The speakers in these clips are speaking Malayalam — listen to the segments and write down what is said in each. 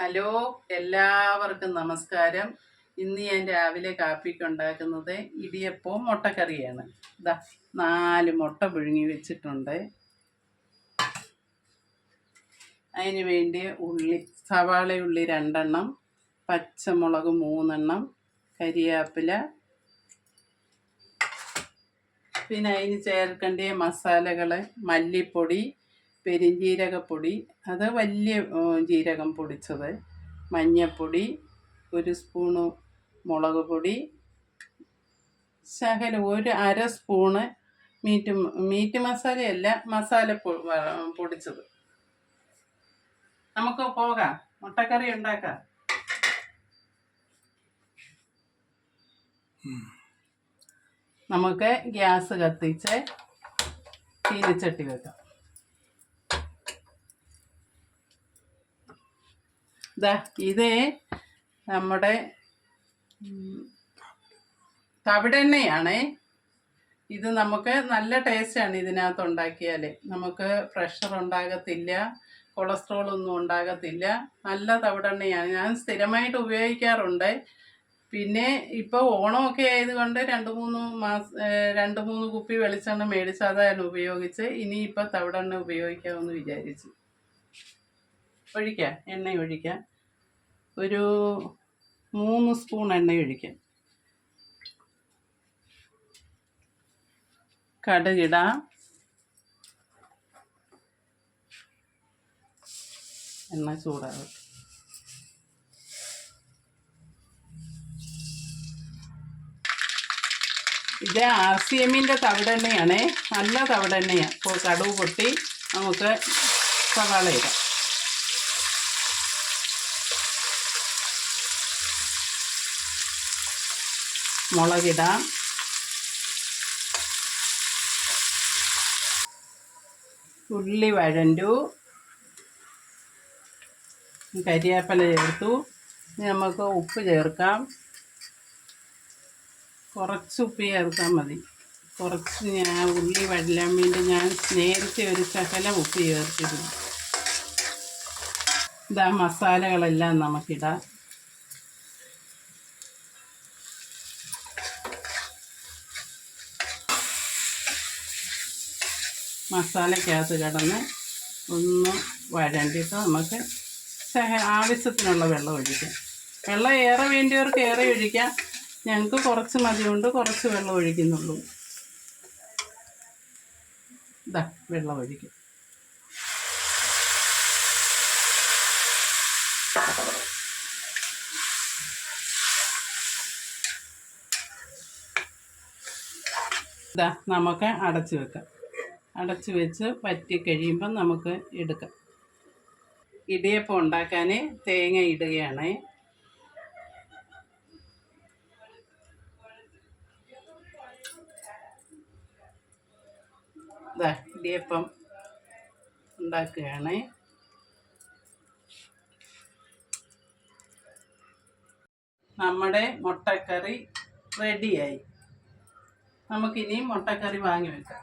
ഹലോ, എല്ലാവർക്കും നമസ്കാരം. ഇന്ന് ഞാൻ രാവിലെ കാപ്പിക്ക് ഉണ്ടാക്കുന്നത് ഇടിയപ്പവും മുട്ടക്കറിയാണ്. ഇതാ 4 മുട്ട പുഴുങ്ങി വെച്ചിട്ടുണ്ട്. അതിന് വേണ്ടി സവാള ഉള്ളി 2 എണ്ണം, പച്ചമുളക് 3 എണ്ണം, കരിവേപ്പില, പിന്നെ അതിന് ചേർക്കേണ്ട മസാലകൾ മല്ലിപ്പൊടി, പെരിഞ്ജീരകപ്പൊടി, അത് വലിയ ജീരകം പൊടിച്ചത്, മഞ്ഞൾപ്പൊടി, 1 സ്പൂണ് മുളക് പൊടി, ശകലം 1/2 സ്പൂണ് മീറ്റ് മസാലയല്ല, മസാല പൊടിച്ചത്. നമുക്ക് പോകാം, മുട്ടക്കറി ഉണ്ടാക്കാം. നമുക്ക് ഗ്യാസ് കത്തിച്ച് ചീനിച്ചട്ടി വെക്കാം. ഇത് നമ്മുടെ തവിടെണ്ണയാണേ. ഇത് നമുക്ക് നല്ല ടേസ്റ്റാണ്. ഇതിനകത്ത് ഉണ്ടാക്കിയാൽ നമുക്ക് പ്രഷർ ഉണ്ടാകത്തില്ല, കൊളസ്ട്രോൾ ഒന്നും ഉണ്ടാകത്തില്ല. നല്ല തവിടെണ്ണയാണ്, ഞാൻ സ്ഥിരമായിട്ട് ഉപയോഗിക്കാറുണ്ട്. പിന്നെ ഇപ്പോൾ ഓണമൊക്കെ ആയതുകൊണ്ട് 2-3 കുപ്പി വെളിച്ചെണ്ണ മേടിച്ച് അതാണ് ഉപയോഗിച്ച്. ഇനിയിപ്പോൾ തവിടെണ്ണ ഉപയോഗിക്കാമെന്ന് വിചാരിച്ചു. എണ്ണ ഒഴിക്കാം. ഒരു 3 സ്പൂൺ എണ്ണ ഒഴിക്കാം. കടുകിടാം. എണ്ണ ചൂടാകും. ഇത് RCMൻ്റെ തവിടെണ്ണയാണ്, നല്ല തവിടെണ്ണയാണ്. അപ്പോൾ കടുക് പൊട്ടി നമുക്ക് സവാള ഇടാം. മുളകിടാം. ഉള്ളി വഴണ്ടു, കരിവേപ്പില ചേർത്തു. നമുക്ക് ഉപ്പ് ചേർക്കാം. കുറച്ച് ഉപ്പ് ചേർത്താൽ മതി. ഉള്ളി വഴലാൻ വേണ്ടി ഞാൻ നേരത്തെ ഒരു ശകലം ഉപ്പ് ചേർത്തിരുന്നു. ഇതാ മസാലകളെല്ലാം നമുക്കിടാം. മസാലയ്ക്കകത്ത് കിടന്ന് ഒന്ന് വഴണ്ടിയിട്ട് നമുക്ക് ആവശ്യത്തിനുള്ള വെള്ളം ഒഴിക്കാം. വെള്ളം ഏറെ വേണ്ടിയവർക്ക് ഏറെ ഒഴിക്കാം. ഞങ്ങൾക്ക് കുറച്ച് മതി കൊണ്ട് കുറച്ച് വെള്ളം ഒഴിക്കുന്നുള്ളൂ. ഇതാ വെള്ളം ഒഴിക്കും. ഇതാ നമുക്ക് അടച്ചു വെക്കാം. അടച്ചു വെച്ച് വറ്റി കഴിയുമ്പം നമുക്ക് എടുക്കാം. ഇടിയപ്പം ഉണ്ടാക്കാൻ തേങ്ങ ഇടുകയാണ്. ഇടിയപ്പം ഉണ്ടാക്കുകയാണ്. നമ്മുടെ മുട്ടക്കറി റെഡിയായി. നമുക്കിനി മുട്ടക്കറി വാങ്ങി വെക്കാം.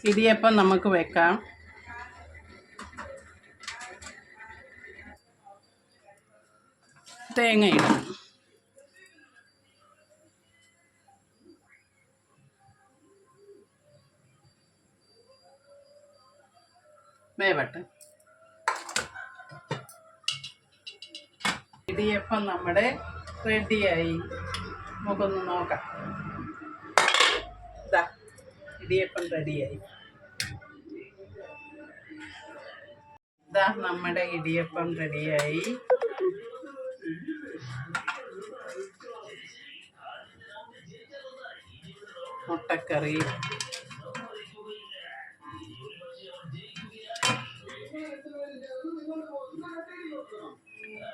ഇടിയപ്പം നമുക്ക് വെക്കാം. തേങ്ങ ഇടാം. വേവട്ടെ. ഇടിയപ്പം നമ്മുടെ റെഡിയായി. നമുക്കൊന്ന് നോക്കാം. ഇതാ ഇടിയപ്പം റെഡിയായി. ഇതാ നമ്മുടെ ഇടിയപ്പം റെഡിയായി. മുട്ടക്കറി,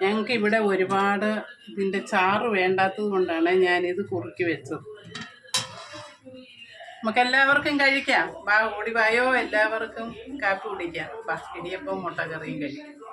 ഞങ്ങൾക്ക് ഇവിടെ ഒരുപാട് ഇതിൻ്റെ ചാറ് വേണ്ടാത്തത് കൊണ്ടാണ് ഞാനിത് കുറുക്കി വെച്ചത്. നമുക്കെല്ലാവർക്കും കഴിക്കാം. ഓടി വായോ, എല്ലാവർക്കും കാപ്പി കുടിക്കാം. ഇടിയപ്പവും മുട്ടക്കറിയും കഴിക്കാം.